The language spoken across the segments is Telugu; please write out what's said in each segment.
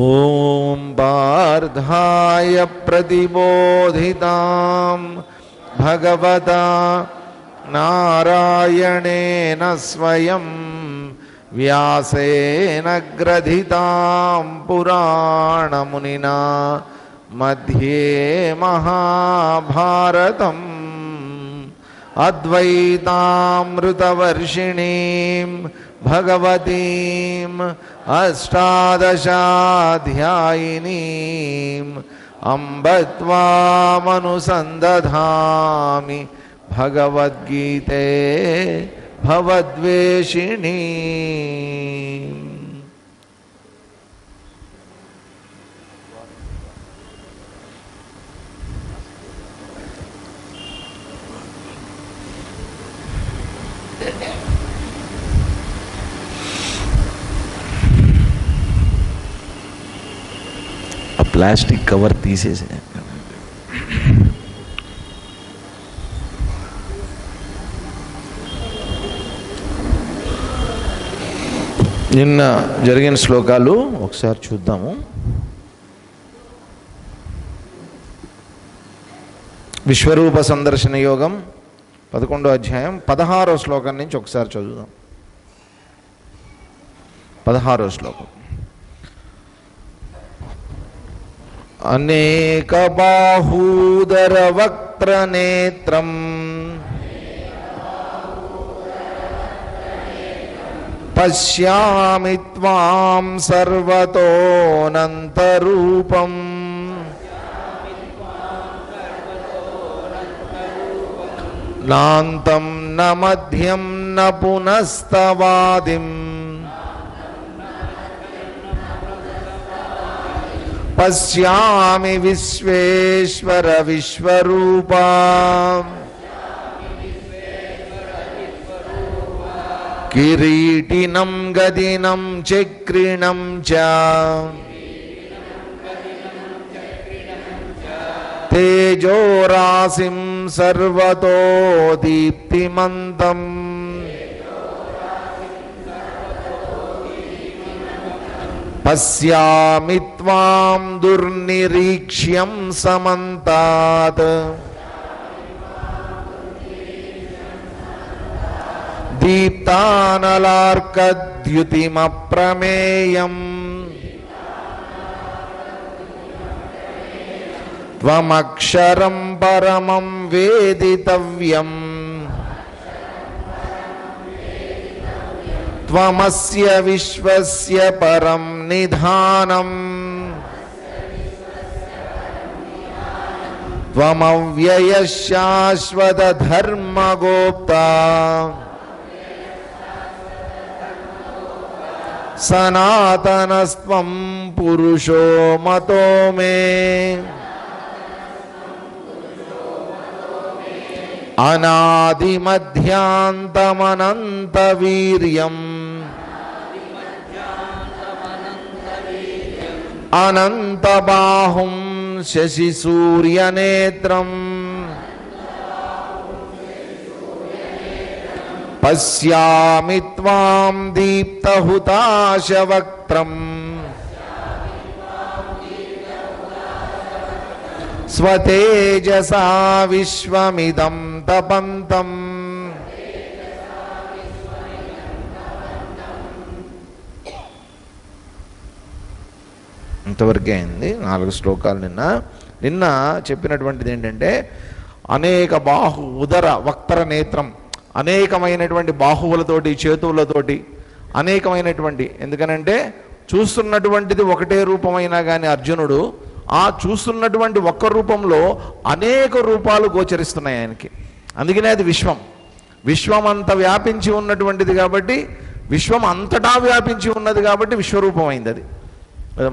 ఓం పార్థాయ ప్రతిబోధితాం భగవతా నారాయణేన స్వయం వ్యాసేన గ్రథితాం పురాణమునినా మధ్యే మహాభారతం అద్వైతామృతవర్షిణీం భగవతీం అష్టాదశాధ్యాయినీం అంబ త్వామనుసందధామి భగవద్గీతే భవద్వేషిణీ. ప్లాస్టిక్ కవర్ తీసేసి నిన్న జరిగిన శ్లోకాలు ఒకసారి చూద్దాము. విశ్వరూప సందర్శన యోగం 11వ అధ్యాయం 16వ శ్లోకం నుంచి ఒకసారి చదువుదాం. 16వ శ్లోకం. అనేక బాహూదర వక్త్ర నేత్రం పశ్యామి త్వాం సర్వతోనంతరూపం నాంతం న మధ్యం న పునస్తవాదిం పశ్యామి విశ్వేశ్వర విశ్వరూపా కిరీటినం గదినం చక్రిణం చ తేజోరాశిం సర్వతో దీప్తిమంతం పశ్యామి త్వాం దుర్నిరీక్ష్యం సమంతాత్ దీప్తానలార్కద్యుతిమప్రమేయం త్వమక్షరం పరమం వేదితవ్యం త్వమస్య విశ్వస్య పరం నిధానం త్వమవ్యయ శాశ్వత ధర్మగోప్తా సనాతనస్త్వం పురుషో మతో మే అనాదిమధ్యాంతమనంత వీర్యం అనంతబాహుం శశిసూర్యనేత్రం పశ్యామి త్వాం దీప్తహుతాశవక్త్రం స్వతేజసా విశ్వమిదం తపంతం. ఇంతవరకే అయింది 4 శ్లోకాలు. నిన్న చెప్పినటువంటిది ఏంటంటే అనేక బాహు ఉదర వక్త్ర నేత్రం, అనేకమైనటువంటి బాహువులతోటి చేతువులతోటి అనేకమైనటువంటి, ఎందుకనంటే చూస్తున్నటువంటిది ఒకటే రూపమైనా కానీ అర్జునుడు ఆ చూస్తున్నటువంటి ఒక్క రూపంలో అనేక రూపాలు గోచరిస్తున్నాయి ఆయనకి. అందుకనే అది విశ్వం. విశ్వం అంత వ్యాపించి ఉన్నటువంటిది కాబట్టి, విశ్వం అంతటా వ్యాపించి ఉన్నది కాబట్టి విశ్వరూపం అయింది. అది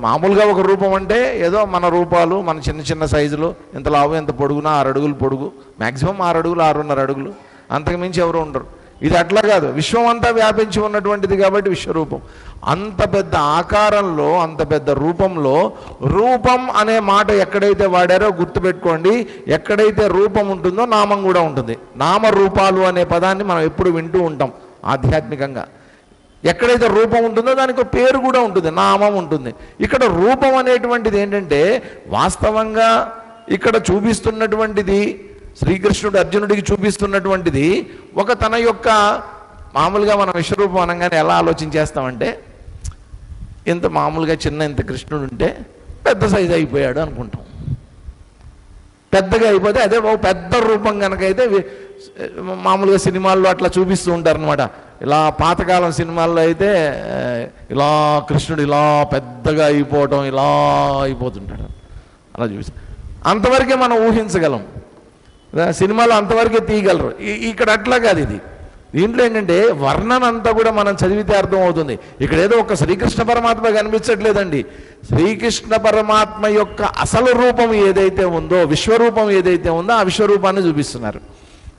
మామూలుగా ఒక రూపం అంటే ఏదో మన రూపాలు మన చిన్న చిన్న సైజులు, ఇంత లావు ఎంత పొడుగునా 6 అడుగులు పొడుగు, మ్యాక్సిమం 6 అడుగులు 6.5 అడుగులు, అంతకుమించి ఎవరు ఉండరు. ఇది అట్లా కాదు, విశ్వం అంతా వ్యాపించి ఉన్నటువంటిది కాబట్టి విశ్వరూపం. అంత పెద్ద ఆకారంలో అంత పెద్ద రూపంలో రూపం అనే మాట ఎక్కడైతే వాడారో గుర్తుపెట్టుకోండి. ఎక్కడైతే రూపం ఉంటుందో నామం కూడా ఉంటుంది. నామరూపాలు అనే పదాన్ని మనం ఎప్పుడు వింటూ ఉంటాం ఆధ్యాత్మికంగా. ఎక్కడైతే రూపం ఉంటుందో దానికి ఒక పేరు కూడా ఉంటుంది, నామం ఉంటుంది. ఇక్కడ రూపం అనేటువంటిది ఏంటంటే వాస్తవంగా ఇక్కడ చూపిస్తున్నటువంటిది శ్రీకృష్ణుడు అర్జునుడికి చూపిస్తున్నటువంటిది ఒక తన యొక్క మామూలుగా మనం విశ్వరూపం అనగానే ఎలా ఆలోచించేస్తామంటే ఇంత మామూలుగా ఇంత కృష్ణుడు ఉంటే పెద్ద సైజు అయిపోయాడు అనుకుంటాం. పెద్దగా అయిపోతే అదే ఒక పెద్ద రూపం కనుకైతే మామూలుగా సినిమాల్లో అట్లా చూపిస్తూ ఉంటారు అనమాట. ఇలా పాతకాలం సినిమాల్లో అయితే ఇలా కృష్ణుడు ఇలా పెద్దగా అయిపోవటం, ఇలా అయిపోతుంటాడు, అలా చూపిస్తాం. అంతవరకే మనం ఊహించగలం, సినిమాలో అంతవరకే తీయగలరు. ఇక్కడ అట్లా కాదు. ఇది దీంట్లో ఏంటంటే వర్ణన అంతా కూడా మనం చదివితే అర్థం అవుతుంది. ఇక్కడ ఏదో ఒక శ్రీకృష్ణ పరమాత్మ కనిపించట్లేదండి. శ్రీకృష్ణ పరమాత్మ యొక్క అసలు రూపం ఏదైతే ఉందో, విశ్వరూపం ఏదైతే ఉందో ఆ విశ్వరూపాన్ని చూపిస్తున్నారు.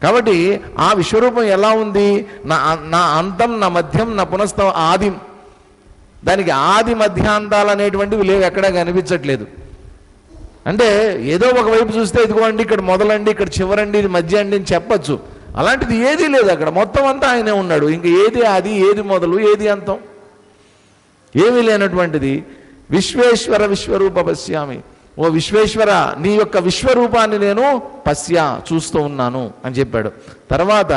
కాబట్టి ఆ విశ్వరూపం ఎలా ఉంది? నా అంతం, నా మధ్యం, నా పునస్తం, ఆది. దానికి ఆది మధ్యాంతాలు అనేటువంటివి లేవు, ఎక్కడా కనిపించట్లేదు. అంటే ఏదో ఒకవైపు చూస్తే ఇదిగోండి ఇక్కడ మొదలండి, ఇక్కడ చివరండి, ఇది మధ్య అండి అని చెప్పచ్చు. అలాంటిది ఏదీ లేదు అక్కడ. మొత్తం అంతా ఆయనే ఉన్నాడు. ఇంక ఏది ఆది, ఏది మొదలు, ఏది అంతం ఏమీ లేనటువంటిది. విశ్వేశ్వర విశ్వరూప పశ్యామి. ఓ విశ్వేశ్వర, నీ యొక్క విశ్వరూపాన్ని నేను చూస్తూ ఉన్నాను అని చెప్పాడు. తర్వాత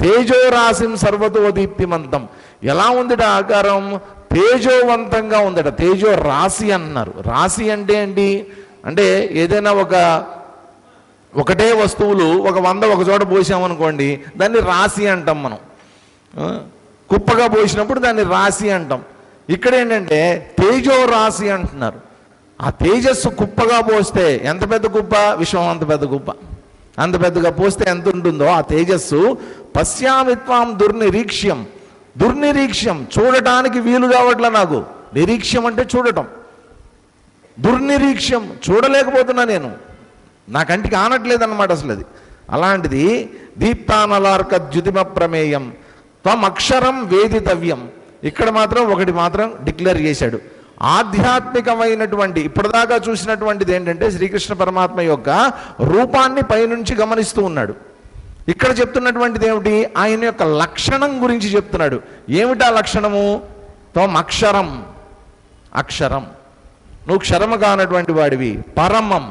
తేజోరాశిం సర్వతో దీప్తిమంతం. ఎలా ఉందిట ఆకారం? తేజోవంతంగా ఉందట. తేజో రాశి అన్నారు. రాశి అంటే ఏంటి అంటే ఏదైనా ఒకటే వస్తువులు ఒక 100 ఒక చోట పోసామనుకోండి, దాన్ని రాశి అంటాం మనం. కుప్పగా పోసినప్పుడు దాన్ని రాశి అంటాం. ఇక్కడ ఏంటంటే తేజో రాశి అంటున్నారు. ఆ తేజస్సు కుప్పగా పోస్తే ఎంత పెద్ద కుప్ప? విశ్వం అంత పెద్ద కుప్ప. అంత పెద్దగా పోస్తే ఎంత ఉంటుందో ఆ తేజస్సు. పశ్యామిత్వాం దుర్నిరీక్ష్యం. దుర్నిరీక్ష్యం చూడటానికి వీలు కావట్లా నాకు. నిరీక్ష్యం అంటే చూడటం. దుర్నిరీక్ష్యం చూడలేకపోతున్నా నేను, నా కంటికి ఆనట్లేదన్నమాట అసలు అది. అలాంటిది దీప్తానలార్క ద్యుతిమ ప్రమేయం త్వం అక్షరం వేదితవ్యం. ఇక్కడ మాత్రం ఒకటి మాత్రం డిక్లేర్ చేశాడు. ఆధ్యాత్మికమైనటువంటి ఇప్పటిదాకా చూసినటువంటిది ఏంటంటే శ్రీకృష్ణ పరమాత్మ యొక్క రూపాన్ని పైనుంచి గమనిస్తూ ఉన్నాడు. ఇక్కడ చెప్తున్నటువంటిది ఏమిటి? ఆయన యొక్క లక్షణం గురించి చెప్తున్నాడు. ఏమిటా లక్షణము? త్వం అక్షరం. అక్షరం, నువ్వు క్షరము కానటువంటి వాడివి. పరమం,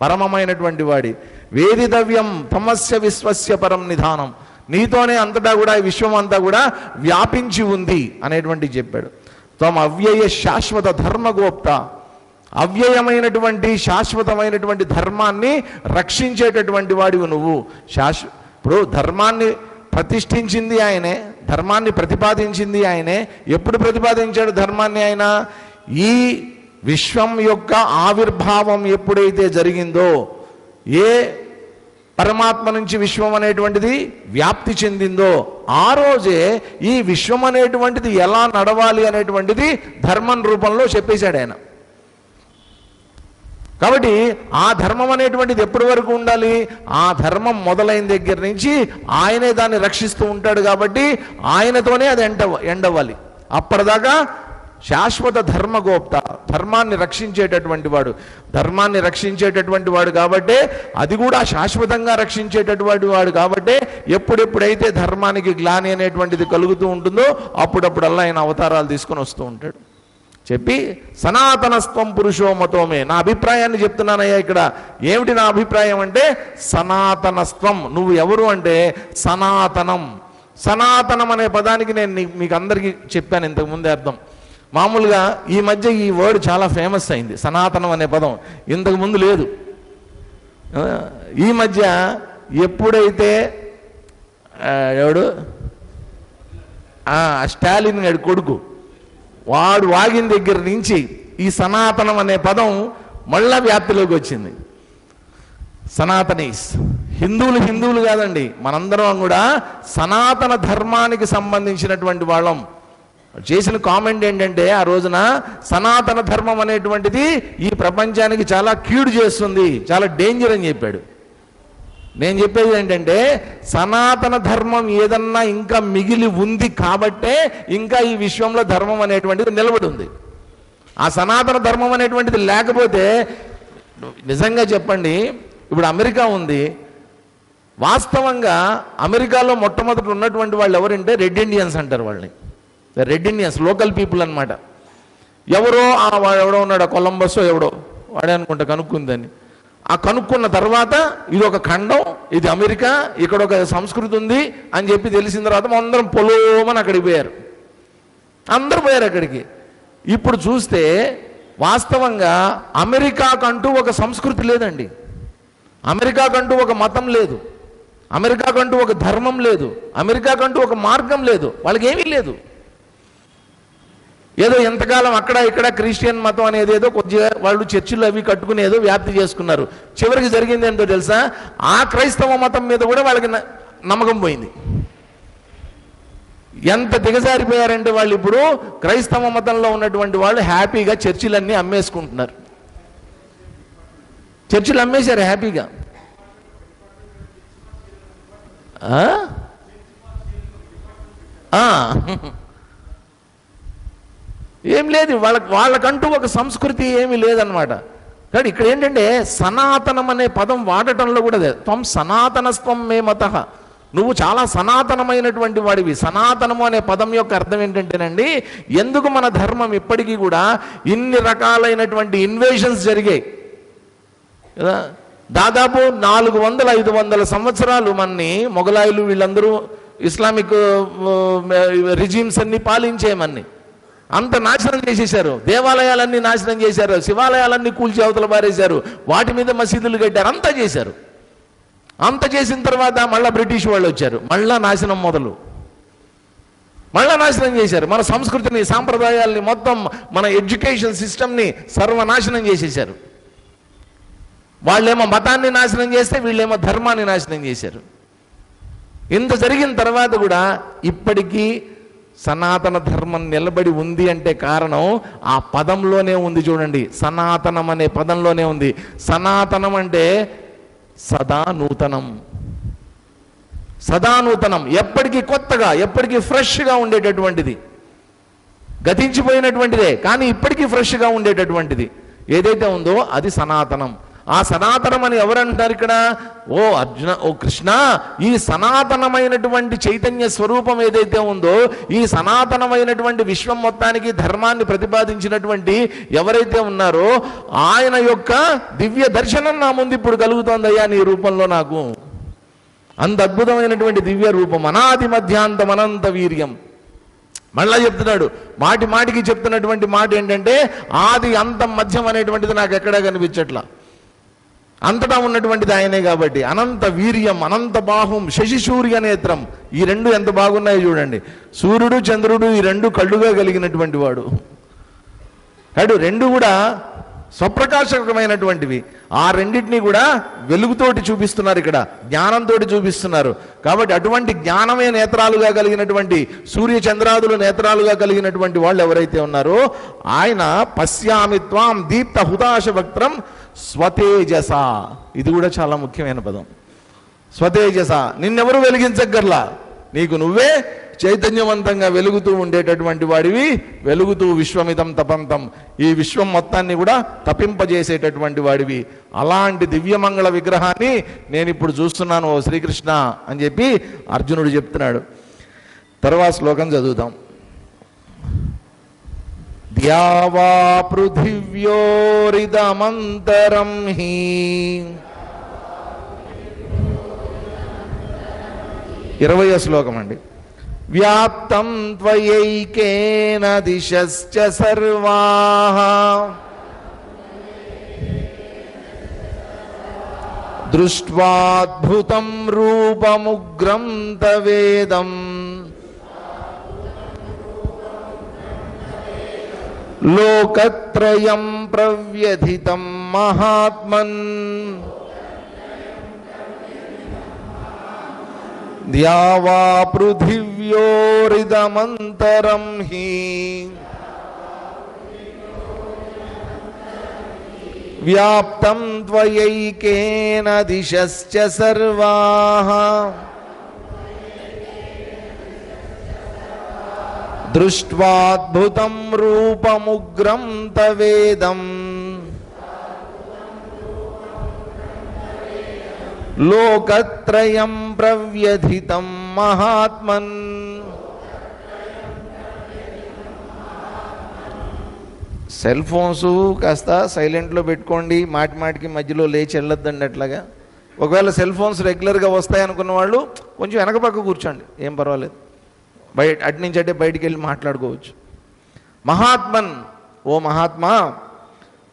పరమమైనటువంటి వాడి. వేదితవ్యం తమస్య విశ్వస్య పరం నిధానం. నీతోనే అంతటా కూడా ఈ విశ్వం అంతా కూడా వ్యాపించి ఉంది అనేటువంటి చెప్పాడు. త్వం అవ్యయ శాశ్వత ధర్మగోప్త. అవ్యయమైనటువంటి శాశ్వతమైనటువంటి ధర్మాన్ని రక్షించేటటువంటి వాడివి నువ్వు. ఇప్పుడు ధర్మాన్ని ప్రతిష్ఠించింది ఆయనే, ధర్మాన్ని ప్రతిపాదించింది ఆయనే. ఎప్పుడు ప్రతిపాదించాడు ధర్మాన్ని ఆయన? ఈ విశ్వం యొక్క ఆవిర్భావం ఎప్పుడైతే జరిగిందో, ఏ పరమాత్మ నుంచి విశ్వం అనేటువంటిది వ్యాప్తి చెందిందో ఆ రోజే ఈ విశ్వం అనేటువంటిది ఎలా నడవాలి అనేటువంటిది ధర్మం రూపంలో చెప్పేశాడు ఆయన. కాబట్టి ఆ ధర్మం అనేటువంటిది ఎప్పటి వరకు ఉండాలి? ఆ ధర్మం మొదలైన దగ్గర నుంచి ఆయనే దాన్ని రక్షిస్తూ ఉంటాడు. కాబట్టి ఆయనతోనే అది ఎండవ్వాలి. అప్పటిదాకా శాశ్వత ధర్మగోప్త, ధర్మాన్ని రక్షించేటటువంటి వాడు. ధర్మాన్ని రక్షించేటటువంటి వాడు కాబట్టే అది కూడా శాశ్వతంగా రక్షించేటటువంటి వాడు కాబట్టే ఎప్పుడెప్పుడైతే ధర్మానికి గ్లాని అనేటువంటిది కలుగుతూ ఉంటుందో అప్పుడప్పుడల్లా ఆయన అవతారాలు తీసుకొని వస్తూ ఉంటాడు. చెప్పి సనాతనస్త్వం పురుషో మతోమే. నా అభిప్రాయాన్ని చెప్తున్నానయ్యా ఇక్కడ. ఏమిటి నా అభిప్రాయం అంటే సనాతనస్త్వం. నువ్వు ఎవరు అంటే సనాతనం. సనాతనం అనే పదానికి నేను మీకు అందరికీ చెప్పాను ఇంతకుముందే అర్థం. మామూలుగా ఈ మధ్య ఈ వర్డ్ చాలా ఫేమస్ అయింది, సనాతనం అనే పదం. ఇంతకు ముందు లేదు. ఈ మధ్య ఎప్పుడైతే ఎవడు స్టాలిన్ గారి కొడుకు వాడు వాగిన దగ్గర నుంచి ఈ సనాతనం అనే పదం మళ్ళా వ్యాప్తిలోకి వచ్చింది. సనాతనీస్, హిందువులు కాదండి, మనందరం కూడా సనాతన ధర్మానికి సంబంధించినటువంటి వాళ్ళం. చేసిన కామెంట్ ఏంటంటే ఆ రోజున సనాతన ధర్మం అనేటువంటిది ఈ ప్రపంచానికి చాలా కీడు చేస్తుంది, చాలా డేంజర్ అని చెప్పాడు. నేను చెప్పేది ఏంటంటే సనాతన ధర్మం ఏదన్నా ఇంకా మిగిలి ఉంది కాబట్టే ఇంకా ఈ విశ్వంలో ధర్మం అనేటువంటిది నిలబడి ఉంది. ఆ సనాతన ధర్మం అనేటువంటిది లేకపోతే నిజంగా చెప్పండి, ఇప్పుడు అమెరికా ఉంది. వాస్తవంగా అమెరికాలో మొట్టమొదటి ఉన్నటువంటి వాళ్ళు ఎవరంటే రెడ్ ఇండియన్స్ అంటారు వాళ్ళని. రెడ్ ఇండియన్స్ లోకల్ పీపుల్ అనమాట. ఎవరో ఎవడో ఉన్నాడు, కొలంబస్ ఎవడో వాడే అనుకుంటా కనుక్కుందని. ఆ కనుక్కున్న తర్వాత ఇది ఒక ఖండం, ఇది అమెరికా, ఇక్కడ ఒక సంస్కృతి ఉంది అని చెప్పి తెలిసిన తర్వాత అందరం పొలోమని అక్కడికి పోయారు. అందరూ పోయారు అక్కడికి. ఇప్పుడు చూస్తే వాస్తవంగా అమెరికాకంటూ ఒక సంస్కృతి లేదండి, అమెరికాకంటూ ఒక మతం లేదు, అమెరికాకంటూ ఒక ధర్మం లేదు, అమెరికాకంటూ ఒక మార్గం లేదు, వాళ్ళకి ఏమీ లేదు. ఏదో ఎంతకాలం అక్కడ ఇక్కడ క్రిస్టియన్ మతం అనేది ఏదో కొద్దిగా వాళ్ళు చర్చిలు అవి కట్టుకుని ఏదో వ్యాప్తి చేసుకున్నారు. చివరికి జరిగింది ఏంటో తెలుసా, ఆ క్రైస్తవ మతం మీద కూడా వాళ్ళకి నమ్మకం పోయింది. ఎంత దిగజారిపోయారంటే వాళ్ళు ఇప్పుడు క్రైస్తవ మతంలో ఉన్నటువంటి వాళ్ళు హ్యాపీగా చర్చిలన్నీ అమ్మేసుకుంటున్నారు. చర్చిలు అమ్మేశారు హ్యాపీగా. ఏం లేదు వాళ్ళకంటూ ఒక సంస్కృతి ఏమీ లేదనమాట. కానీ ఇక్కడ ఏంటంటే సనాతనం అనే పదం వాడటంలో కూడా త్వం సనాతనస్త్వం మే మతః, నువ్వు చాలా సనాతనమైనటువంటి వాడివి. సనాతనము అనే పదం యొక్క అర్థం ఏంటంటేనండి, ఎందుకు మన ధర్మం ఇప్పటికీ కూడా ఇన్ని రకాలైనటువంటి ఇన్వేషన్స్ జరిగాయి కదా. దాదాపు 400-500 సంవత్సరాలు మనని మొఘలాయులు వీళ్ళందరూ ఇస్లామిక్ రిజీమ్స్ అన్ని పాలించేయమని అంత నాశనం చేసేశారు. దేవాలయాలన్నీ నాశనం చేశారు, శివాలయాలన్నీ కూల్చి అవతల పారేశారు, వాటి మీద మసీదులు కట్టారు, అంతా చేశారు. అంత చేసిన తర్వాత మళ్ళీ బ్రిటిష్ వాళ్ళు వచ్చారు, మళ్ళా నాశనం మొదలు, మళ్ళా నాశనం చేశారు. మన సంస్కృతిని, సాంప్రదాయాల్ని, మొత్తం మన ఎడ్యుకేషన్ సిస్టమ్ని సర్వనాశనం చేసేశారు. వాళ్ళేమో మతాన్ని నాశనం చేస్తే వీళ్ళేమో ధర్మాన్ని నాశనం చేశారు. ఇంత జరిగిన తర్వాత కూడా ఇప్పటికీ సనాతన ధర్మం నిలబడి ఉంది అంటే కారణం ఆ పదంలోనే ఉంది. చూడండి, సనాతనం అనే పదంలోనే ఉంది. సనాతనం అంటే సదా నూతనం, సదా నూతనం, ఎప్పటికీ కొత్తగా, ఎప్పటికీ ఫ్రెష్గా ఉండేటటువంటిది. గతించిపోయినటువంటిదే కానీ ఇప్పటికీ ఫ్రెష్గా ఉండేటటువంటిది ఏదైతే ఉందో అది సనాతనం. ఆ సనాతనం అని ఎవరంటారు ఇక్కడ? ఓ అర్జున, ఓ కృష్ణ, ఈ సనాతనమైనటువంటి చైతన్య స్వరూపం ఏదైతే ఉందో, ఈ సనాతనమైనటువంటి విశ్వం మొత్తానికి ధర్మాన్ని ప్రతిపాదించినటువంటి ఎవరైతే ఉన్నారో ఆయన యొక్క దివ్య దర్శనం నా ముందు ఇప్పుడు కలుగుతోందయ్యా నీ రూపంలో. నాకు అంత అద్భుతమైనటువంటి దివ్య రూపం, అనాది మధ్యాంతం అనంత వీర్యం. మళ్ళా చెప్తున్నాడు, మాటి మాటికి చెప్తున్నటువంటి మాట ఏంటంటే ఆది అంతం మధ్యం అనేటువంటిది నాకు ఎక్కడా కనిపించట్లా, అంతటా ఉన్నటువంటిది ఆయనే కాబట్టి. అనంత వీర్యం, అనంత బాహుం, శశి సూర్య నేత్రం, ఈ రెండు ఎంత బాగున్నాయో చూడండి. సూర్యుడు చంద్రుడు ఈ రెండు కళ్ళుగా కలిగినటువంటి వాడు. కాదు, రెండు కూడా స్వప్రకాశకమైనటువంటివి. ఆ రెండింటినీ కూడా వెలుగుతోటి చూపిస్తున్నారు, ఇక్కడ జ్ఞానంతో చూపిస్తున్నారు. కాబట్టి అటువంటి జ్ఞానమే నేత్రాలుగా కలిగినటువంటి, సూర్య చంద్రాదులు నేత్రాలుగా కలిగినటువంటి వాళ్ళు ఎవరైతే ఉన్నారో ఆయన పశ్యామి త్వాం దీప్త హుతాశ వక్త్రం స్వతేజస. ఇది కూడా చాలా ముఖ్యమైన పదం, స్వతేజస. నిన్నెవరు వెలిగించగర్లా, నీకు నువ్వే చైతన్యవంతంగా వెలుగుతూ ఉండేటటువంటి వాడివి. వెలుగుతూ విశ్వమిదం తపంతం, ఈ విశ్వం మొత్తాన్ని కూడా తపింపజేసేటటువంటి వాడివి. అలాంటి దివ్యమంగళ విగ్రహాన్ని నేను ఇప్పుడు చూస్తున్నాను ఓ శ్రీకృష్ణ అని చెప్పి అర్జునుడు చెప్తున్నాడు. తర్వాత శ్లోకం చదువుతాం. ద్యావా పృథివ్యోరిదమంతరం హి 20వ శ్లోకం అండి. వ్యాప్తం త్వయైకేన దిశశ్చ సర్వాః దృష్ట్వాద్భుతం రూపముగ్రం తవేదం లోకత్రయం ప్రవ్యధితం మహాత్మన్ ద్యావా పృథివ్యోరిదమంతరం హి వ్యాప్తం త్వయైకేన దిశశ్చ సర్వాః దృష్ట్వాద్భుతం రూపముగ్రం తవేదం లోకత్రయం ప్రవ్యధితం మహాత్మన్ సెల్ ఫోన్స్ కాస్త సైలెంట్లో పెట్టుకోండి, మాటి మాటికి మధ్యలో లేచి వెళ్ళొద్దండి అట్లాగా. ఒకవేళ సెల్ ఫోన్స్ రెగ్యులర్గా వస్తాయనుకున్న వాళ్ళు కొంచెం వెనక పక్క కూర్చోండి, ఏం పర్వాలేదు, బయట అటు నుంచి అంటే బయటికి వెళ్ళి మాట్లాడుకోవచ్చు. మహాత్మన్, ఓ మహాత్మా,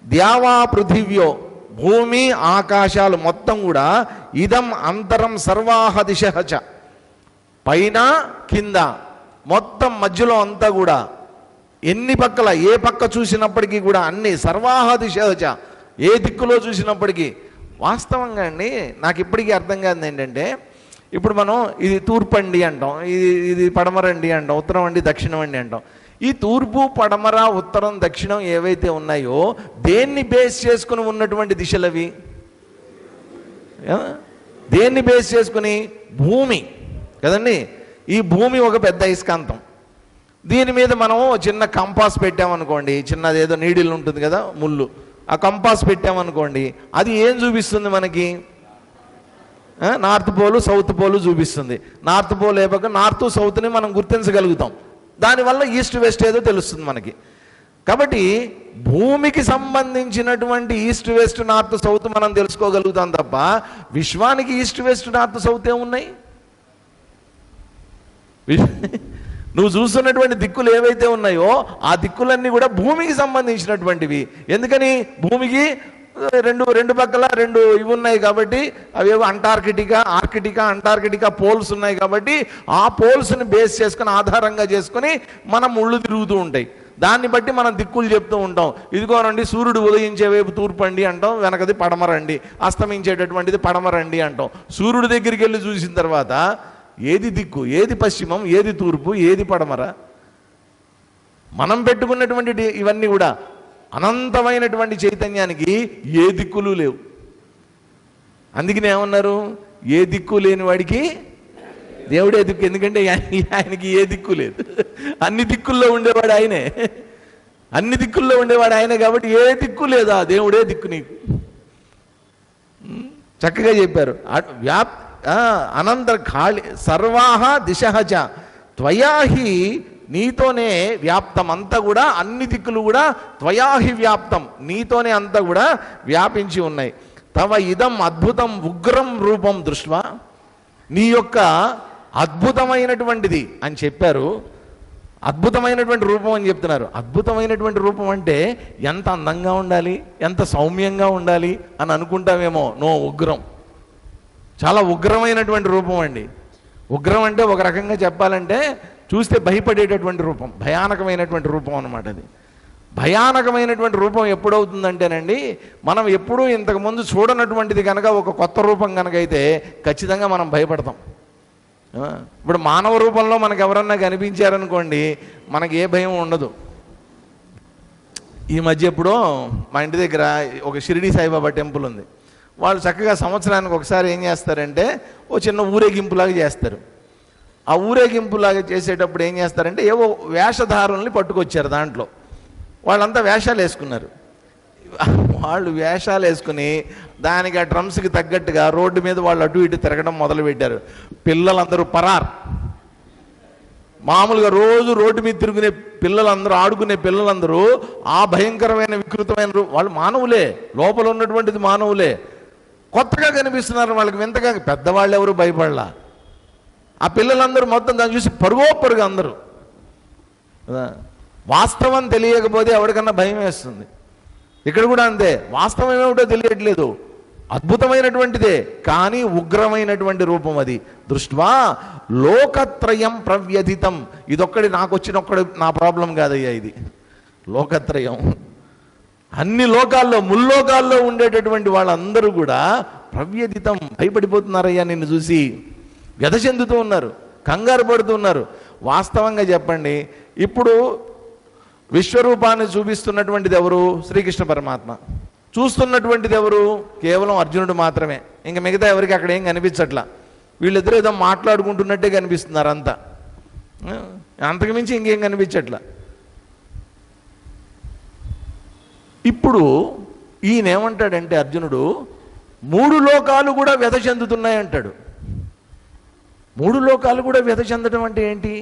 ద్యావా పృథివ్యో, భూమి ఆకాశాలు మొత్తం కూడా, ఇదం అంతరం సర్వాహ దిశహచ, పైన కింద మొత్తం మధ్యలో అంతా కూడా, ఎన్ని పక్కల ఏ పక్క చూసినప్పటికీ కూడా అన్ని సర్వాహ దిశహచ, ఏ దిక్కులో చూసినప్పటికీ. వాస్తవంగా అండి నాకు ఇప్పటికీ అర్థం కాదు ఏంటంటే, ఇప్పుడు మనం ఇది తూర్పు అండి అంటాం, ఇది పడమరండి అంటాం, ఉత్తరం అండి దక్షిణం అండి అంటాం. ఈ తూర్పు పడమర ఉత్తరం దక్షిణం ఏవైతే ఉన్నాయో దేన్ని బేస్ చేసుకుని ఉన్నటువంటి దిశలవి? దేన్ని బేస్ చేసుకుని? భూమి కదండి. ఈ భూమి ఒక పెద్ద అయస్కాంతం, దీని మీద మనం చిన్న కంపాస్ పెట్టామనుకోండి, చిన్నది ఏదో నీడిల్ ఉంటుంది కదా ముళ్ళు, ఆ కంపాస్ పెట్టామనుకోండి, అది ఏం చూపిస్తుంది మనకి? నార్త్ పోలు సౌత్ పోలు చూపిస్తుంది. నార్త్ పోల్ ఏ పక్క, నార్త్ సౌత్ని మనం గుర్తించగలుగుతాం, దానివల్ల ఈస్ట్ వెస్ట్ ఏదో తెలుస్తుంది మనకి. కాబట్టి భూమికి సంబంధించినటువంటి ఈస్ట్ వెస్ట్ నార్త్ సౌత్ మనం తెలుసుకోగలుగుతాం తప్ప విశ్వానికి ఈస్ట్ వెస్ట్ నార్త్ సౌత్ ఏమున్నాయి? నువ్వు చూస్తున్నటువంటి దిక్కులు ఏవైతే ఉన్నాయో ఆ దిక్కులన్నీ కూడా భూమికి సంబంధించినటువంటివి. ఎందుకని? భూమికి రెండు పక్కల రెండు ఇవి ఉన్నాయి కాబట్టి, అవేవో అంటార్కిటికా పోల్స్ ఉన్నాయి కాబట్టి ఆ పోల్స్ని బేస్ చేసుకుని ఆధారంగా చేసుకుని మనం ముళ్ళు తిరుగుతూ ఉంటాయి. దాన్ని బట్టి మనం దిక్కులు చెప్తూ ఉంటాం. ఇదిగోనండి సూర్యుడు ఉదయించే వైపు తూర్పు అండి అంటాం, వెనకది పడమరండి, అస్తమించేటటువంటిది పడమరండి అంటాం. సూర్యుడి దగ్గరికి వెళ్ళి చూసిన తర్వాత ఏది దిక్కు, ఏది పశ్చిమం, ఏది తూర్పు, ఏది పడమర? మనం పెట్టుకున్నటువంటి ఇవన్నీ కూడా అనంతమైనటువంటి చైతన్యానికి ఏ దిక్కులు లేవు. అందుకనే ఏమన్నారు? ఏ దిక్కు లేని వాడికి దేవుడే దిక్కు. ఎందుకంటే ఆయనకి ఏ దిక్కు లేదు, అన్ని దిక్కుల్లో ఉండేవాడు ఆయనే, అన్ని దిక్కుల్లో ఉండేవాడు ఆయనే కాబట్టి ఏ దిక్కు లేదా, దేవుడే దిక్కు నీకు. చక్కగా చెప్పారు. అనంతర ఖాళీ సర్వాహ దిశహచ త్వయాహి, నీతోనే వ్యాప్తం అంతా కూడా, అన్ని దిక్కులు కూడా త్వయాహి వ్యాప్తం, నీతోనే అంతా కూడా వ్యాపించి ఉన్నాయి. తవ ఇదం అద్భుతం ఉగ్రం రూపం దృష్ట్వా, నీ యొక్క అద్భుతమైనటువంటిది అని చెప్పారు. అద్భుతమైనటువంటి రూపం అని చెప్తున్నారు. అద్భుతమైనటువంటి రూపం అంటే ఎంత అందంగా ఉండాలి, ఎంత సౌమ్యంగా ఉండాలి అని అనుకుంటామేమో. నో, ఉగ్రం, చాలా ఉగ్రమైనటువంటి రూపం అండి. ఉగ్రం అంటే ఒక రకంగా చెప్పాలంటే చూస్తే భయపడేటటువంటి రూపం, భయానకమైనటువంటి రూపం అన్నమాట. అది భయానకమైనటువంటి రూపం ఎప్పుడవుతుందంటేనండి, మనం ఎప్పుడూ ఇంతకుముందు చూడనటువంటిది కనుక ఒక కొత్త రూపం కనుక అయితే ఖచ్చితంగా మనం భయపడతాం. ఇప్పుడు మానవ రూపంలో మనకు ఎవరన్నా కనిపించారనుకోండి, మనకి ఏ భయం ఉండదు. ఈ మధ్య ఎప్పుడో మా ఇంటి దగ్గర ఒక షిరిడి సాయిబాబా టెంపుల్ ఉంది. వాళ్ళు చక్కగా సంవత్సరానికి ఒకసారి ఏం చేస్తారంటే ఓ చిన్న ఊరేగింపులాగా చేస్తారు. ఆ ఊరేగింపులాగా చేసేటప్పుడు ఏం చేస్తారంటే ఏవో వేషధారుల్ని పట్టుకొచ్చారు. దాంట్లో వాళ్ళంతా వేషాలు వేసుకున్నారు. వాళ్ళు వేషాలు వేసుకుని దానికి ఆ డ్రమ్స్కి తగ్గట్టుగా రోడ్డు మీద వాళ్ళు అటు ఇటు తిరగడం మొదలుపెట్టారు. పిల్లలందరూ పరార్, మామూలుగా రోజు రోడ్డు మీద తిరుగునే పిల్లలందరూ, ఆడుకునే పిల్లలందరూ ఆ భయంకరమైన వికృతమైన వాళ్ళు మానవులే, లోపల ఉన్నటువంటిది మానవులే, కొత్తగా కనిపిస్తున్నారు వాళ్ళకి వింతగా. పెద్దవాళ్ళు ఎవరు భయపడలా. ఆ పిల్లలందరూ మొత్తం దాన్ని చూసి పరుగు అందరూ. వాస్తవం తెలియకపోతే ఎవరికన్నా భయం వేస్తుంది. ఇక్కడ కూడా అంతే, వాస్తవం ఏమిటో తెలియట్లేదు, అద్భుతమైనటువంటిదే కానీ ఉగ్రమైనటువంటి రూపం. అది దృష్ట్వా లోకత్రయం ప్రవ్యధితం. ఇదొక్కడి నాకు వచ్చినొక్కడి నా ప్రాబ్లం కాదయ్యా, ఇది లోకత్రయం. అన్ని లోకాల్లో, ముల్లోకాల్లో ఉండేటటువంటి వాళ్ళందరూ కూడా ప్రవ్యధితం, భయపడిపోతున్నారయ్యా నిన్ను చూసి, వ్యధ చెందుతూ ఉన్నారు, కంగారు పడుతూ ఉన్నారు. వాస్తవంగా చెప్పండి, ఇప్పుడు విశ్వరూపాన్ని చూపిస్తున్నటువంటిది ఎవరు? శ్రీకృష్ణ పరమాత్మ. చూస్తున్నటువంటిది ఎవరు? కేవలం అర్జునుడు మాత్రమే. ఇంకా మిగతా ఎవరికి అక్కడ ఏం కనిపించట్లా. వీళ్ళిద్దరూ ఏదో మాట్లాడుకుంటున్నట్టే కనిపిస్తున్నారు అంతా, అంతకుమించి ఇంకేం కనిపించట్లా. ఇప్పుడు ఈయనేమంటాడంటే అర్జునుడు, 3 లోకాలు కూడా వ్యధ చెందుతున్నాయి అంటాడు. 3 లోకాలు కూడా వ్యధ చెందడం అంటే ఏంటి?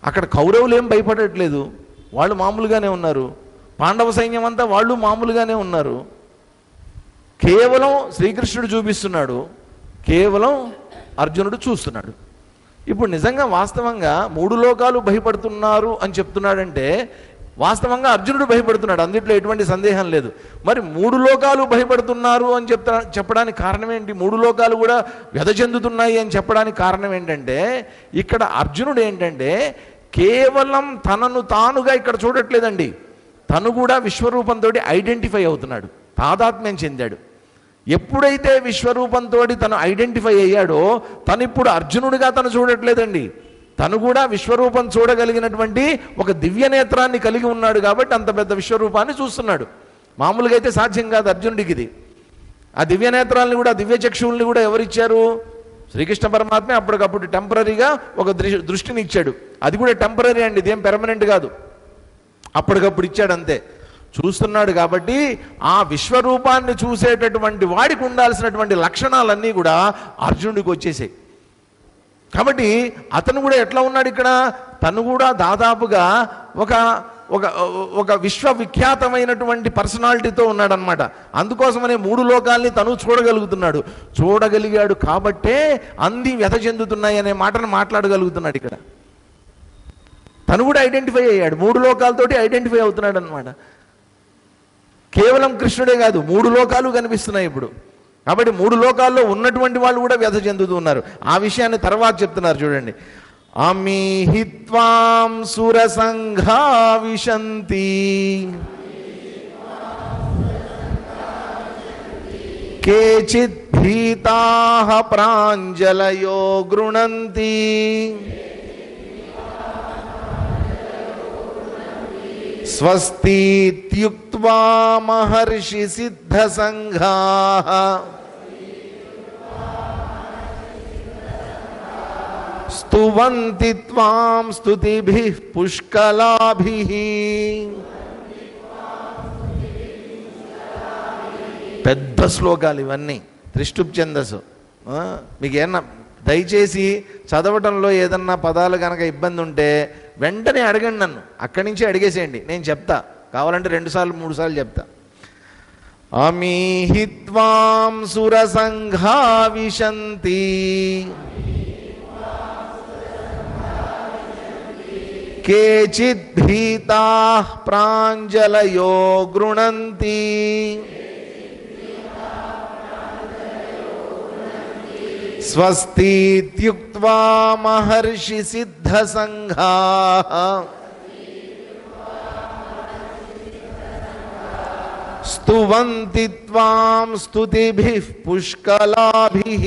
అక్కడ కౌరవులు ఏం భయపడట్లేదు, వాళ్ళు మామూలుగానే ఉన్నారు. పాండవ సైన్యం అంతా వాళ్ళు మామూలుగానే ఉన్నారు. కేవలం శ్రీకృష్ణుడు చూపిస్తున్నాడు, కేవలం అర్జునుడు చూస్తున్నాడు. ఇప్పుడు నిజంగా వాస్తవంగా 3 లోకాలు భయపడుతున్నారు అని చెప్తున్నాడంటే వాస్తవంగా అర్జునుడు భయపడుతున్నాడు, అందుట్లో ఎటువంటి సందేహం లేదు. మరి 3 లోకాలు భయపడుతున్నారు అని చెప్పడానికి కారణం ఏంటి? 3 లోకాలు కూడా వ్యధ చెందుతున్నాయి అని చెప్పడానికి కారణం ఏంటంటే ఇక్కడ అర్జునుడు ఏంటంటే కేవలం తనను తానుగా ఇక్కడ చూడట్లేదండి, తను కూడా విశ్వరూపంతో ఐడెంటిఫై అవుతున్నాడు, తాదాత్మ్యం చెందాడు. ఎప్పుడైతే విశ్వరూపంతో తను ఐడెంటిఫై అయ్యాడో తను ఇప్పుడు అర్జునుడిగా తను చూడట్లేదండి, తను కూడా విశ్వరూపం చూడగలిగినటువంటి ఒక దివ్య నేత్రాన్ని కలిగి ఉన్నాడు కాబట్టి అంత పెద్ద విశ్వరూపాన్ని చూస్తున్నాడు. మామూలుగా అయితే సాధ్యం కాదు అర్జునుడికి ఇది. ఆ దివ్య నేత్రాలను కూడా దివ్య చక్షువుల్ని కూడా ఎవరిచ్చారు? శ్రీకృష్ణ పరమాత్మే అప్పటికప్పుడు టెంపరీగా ఒక దృష్టిని ఇచ్చాడు. అది కూడా టెంపరీ అండి, ఇదేం పెర్మనెంట్ కాదు, అప్పటికప్పుడు ఇచ్చాడు అంతే. చూస్తున్నాడు కాబట్టి ఆ విశ్వరూపాన్ని చూసేటటువంటి వాడికి ఉండాల్సినటువంటి లక్షణాలన్నీ కూడా అర్జునుడికి వచ్చేసాయి. కాబట్టి అతను కూడా ఎట్లా ఉన్నాడు ఇక్కడ? తను కూడా దాదాపుగా ఒక ఒక ఒక విశ్వవిఖ్యాతమైనటువంటి పర్సనాలిటీతో ఉన్నాడనమాట. అందుకోసమనే 3 లోకాల్ని తను చూడగలుగుతున్నాడు. చూడగలిగాడు కాబట్టే అంది వ్యధ చెందుతున్నాయి అనే మాటను మాట్లాడగలుగుతున్నాడు. ఇక్కడ తను కూడా ఐడెంటిఫై అయ్యాడు, 3 లోకాలతోటి ఐడెంటిఫై అవుతున్నాడు అనమాట. కేవలం కృష్ణుడే కాదు, 3 లోకాలు కనిపిస్తున్నాయి ఇప్పుడు. కాబట్టి 3 లోకాల్లో ఉన్నటువంటి వాళ్ళు కూడా వ్యధ చెందుతున్నారు. ఆ విషయాన్ని తర్వాత చెప్తున్నారు చూడండి. అమీహిత్వాం సురసంఘా విశంతి కేచిత్ భీతాః ప్రాంజలయో గృణంతి స్వస్తిత్యుక్త్వా మహర్షి సిద్ధ సంఘాః స్తువంతి త్వాం స్తుతిభిః పుష్కలాభిః. పెద్ద శ్లోకాలు ఇవన్నీ, త్రిష్టుప్ ఛందస్సు. మీకు ఏమన్నా దయచేసి చదవటంలో ఏదన్నా పదాలు కనుక ఇబ్బంది ఉంటే వెంటనే అడగండి, నన్ను అక్కడి నుంచి అడిగేసేయండి, నేను చెప్తా. కావాలంటే 2 సార్లు 3 సార్లు చెప్తా. అమీహిత్వాం సురసంఘా విశంతి కేచిద్ భీతాః ప్రాంజలయో గృణంతి స్వస్తిత్యుక్త్వా మహర్షి సిద్ధ సంఘాః స్తువంతి త్వాం స్తుతిభిః పుష్కలాభిః.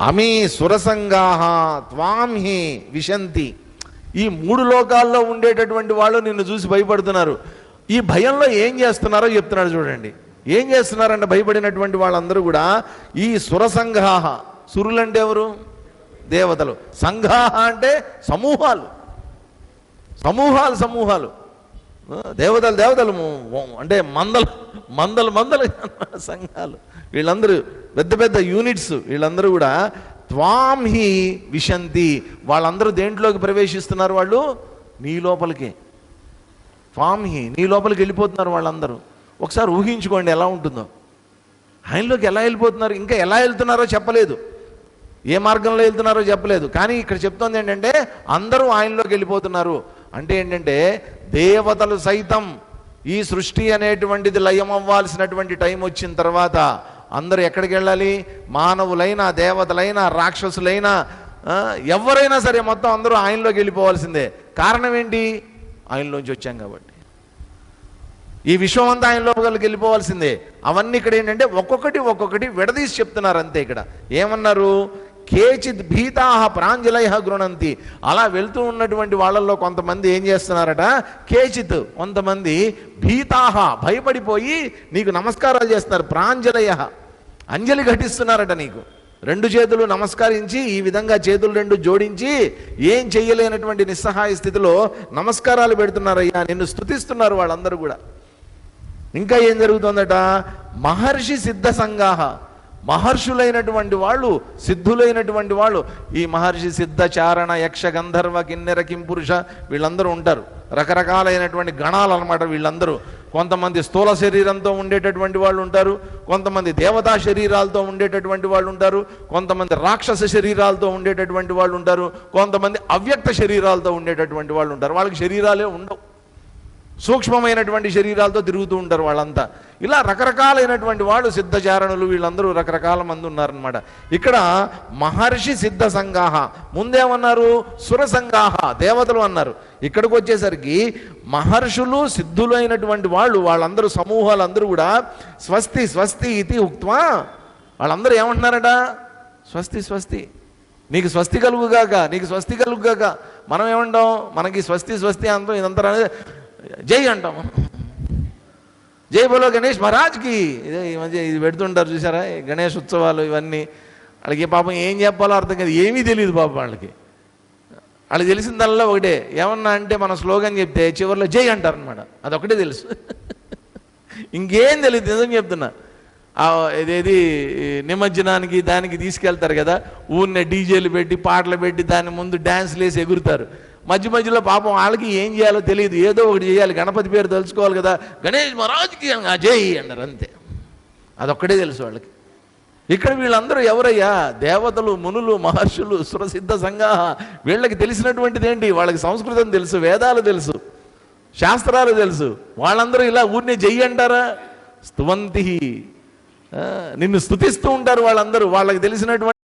అమీ సురసంగాః త్వాం హి విశంతి. ఈ 3 లోకాల్లో ఉండేటటువంటి వాళ్ళు నిన్ను చూసి భయపడుతున్నారు. ఈ భయంలో ఏం చేస్తున్నారో చెప్తున్నాడు చూడండి. ఏం చేస్తున్నారంటే భయపడినటువంటి వాళ్ళందరూ కూడా ఈ సురసంగాః, సురులంటే ఎవరు? దేవతలు. సంఘాః అంటే సమూహాలు, సమూహాలు సమూహాలు. దేవతలు అంటే మందలు సంఘాలు. వీళ్ళందరూ పెద్ద పెద్ద యూనిట్స్. వీళ్ళందరూ కూడా త్వాం హి విశంతి. వాళ్ళందరూ దేంట్లోకి ప్రవేశిస్తున్నారు? వాళ్ళు నీ లోపలికి. త్వాం హి, నీ లోపలికి వెళ్ళిపోతున్నారు వాళ్ళందరూ. ఒకసారి ఊహించుకోండి ఎలా ఉంటుందో. ఆయనలోకి ఎలా వెళ్ళిపోతున్నారు, ఇంకా ఎలా వెళ్తున్నారో చెప్పలేదు, ఏ మార్గంలో వెళ్తున్నారో చెప్పలేదు. కానీ ఇక్కడ చెప్తోంది ఏంటంటే అందరూ ఆయనలోకి వెళ్ళిపోతున్నారు. అంటే ఏంటంటే దేవతలు సైతం ఈ సృష్టి అనేటువంటిది లయం అవ్వాల్సినటువంటి టైం వచ్చిన తర్వాత అందరూ ఎక్కడికి వెళ్ళాలి? మానవులైనా దేవతలైనా రాక్షసులైనా ఎవరైనా సరే మొత్తం అందరూ ఆయనలోకి వెళ్ళిపోవాల్సిందే. కారణం ఏంటి? ఆయనలోంచి వచ్చాం కాబట్టి. ఈ విశ్వం అంతా ఆయనలోకి వెళ్ళిపోవాల్సిందే. అవన్నీ ఇక్కడ ఏంటంటే ఒక్కొక్కటి విడదీసి చెప్తున్నారు అంతే. ఇక్కడ ఏమన్నారు? కేచిత్ భీతాః ప్రాంజలయః గృణంతి. అలా వెళ్తూ ఉన్నటువంటి వాళ్ళల్లో కొంతమంది ఏం చేస్తున్నారట? కేచిత్, కొంతమంది భీతాః, భయపడిపోయి నీకు నమస్కారాలు చేస్తున్నారు. ప్రాంజలయః, అంజలి ఘటిస్తున్నారట నీకు. 2 చేతులు నమస్కరించి ఈ విధంగా చేతులు 2 జోడించి ఏం చెయ్యలేనటువంటి నిస్సహాయ స్థితిలో నమస్కారాలు పెడుతున్నారయ్యా, నిన్ను స్తుతిస్తున్నారు వాళ్ళందరూ కూడా. ఇంకా ఏం జరుగుతుందట? మహర్షి సిద్ధ సంఘాః, మహర్షులైనటువంటి వాళ్ళు, సిద్ధులైనటువంటి వాళ్ళు, ఈ మహర్షి సిద్ధ చారణ యక్ష గంధర్వ కిన్నెర కింపురుష వీళ్ళందరూ ఉంటారు. రకరకాలైనటువంటి గణాలు అన్నమాట వీళ్ళందరూ. కొంతమంది స్థూల శరీరంతో ఉండేటటువంటి వాళ్ళు ఉంటారు, కొంతమంది దేవతా శరీరాలతో ఉండేటటువంటి వాళ్ళు ఉంటారు, కొంతమంది రాక్షస శరీరాలతో ఉండేటటువంటి వాళ్ళు ఉంటారు, కొంతమంది అవ్యక్త శరీరాలతో ఉండేటటువంటి వాళ్ళు ఉంటారు. వాళ్ళకి శరీరాలే ఉండవు, సూక్ష్మమైనటువంటి శరీరాలతో తిరుగుతూ ఉంటారు వాళ్ళంతా. ఇలా రకరకాలైనటువంటి వాళ్ళు సిద్ధచారణులు వీళ్ళందరూ రకరకాల మంది ఉన్నారనమాట. ఇక్కడ మహర్షి సిద్ధ సంగాహ, ముందేమన్నారు? సుర సంగాహ, దేవతలు అన్నారు. ఇక్కడికి వచ్చేసరికి మహర్షులు సిద్ధులైనటువంటి వాళ్ళు, వాళ్ళందరూ సమూహాలందరూ కూడా స్వస్తి స్వస్తి ఇది ఉక్త్వా, వాళ్ళందరూ ఏమంటున్నారట? స్వస్తి స్వస్తి, నీకు స్వస్తి కలుగుగాక, నీకు స్వస్తి కలుగుగాక. మనం ఏమంటాం? మనకి స్వస్తి స్వస్తి అంటాం, ఇదంతా జై అంటాం. జై బోలో గణేష్ మహారాజ్కి. ఇదే ఈ మధ్య ఇది పెడుతుంటారు చూసారా, గణేష్ ఉత్సవాలు ఇవన్నీ. వాళ్ళకి పాపం ఏం చెప్పాలో అర్థం కాదు, ఏమీ తెలియదు పాపం వాళ్ళకి. వాళ్ళకి తెలిసిందల్లా ఒకటే, ఏమన్నా అంటే మన స్లోగన్ చెప్తే చివరిలో జై అంటారు అనమాట. అదొకటే తెలుసు, ఇంకేం తెలియదు. నిజం చెప్తున్నా. ఇదేది నిమజ్జనానికి దానికి తీసుకెళ్తారు కదా, ఊరినే డీజేలు పెట్టి పాటలు పెట్టి దాని ముందు డ్యాన్స్లు వేసి ఎగురుతారు. మధ్య మధ్యలో పాపం వాళ్ళకి ఏం చేయాలో తెలియదు, ఏదో ఒకటి చేయాలి, గణపతి పేరు తెలుసుకోవాలి కదా, గణేష్ మహారాజ్కి జై అన్నారు, అంతే. అదొక్కటే తెలుసు వాళ్ళకి. ఇక్కడ వీళ్ళందరూ ఎవరయ్యా? దేవతలు, మునులు, మహర్షులు, సురసిద్ధ సంగాహ. వీళ్ళకి తెలిసినటువంటిది ఏంటి? వాళ్ళకి సంస్కృతం తెలుసు, వేదాలు తెలుసు, శాస్త్రాలు తెలుసు. వాళ్ళందరూ ఇలా ఊరినే జై అంటారా? స్తువంతి, నిన్ను స్తుతిస్తూ ఉంటారు వాళ్ళందరూ. వాళ్ళకి తెలిసినటువంటి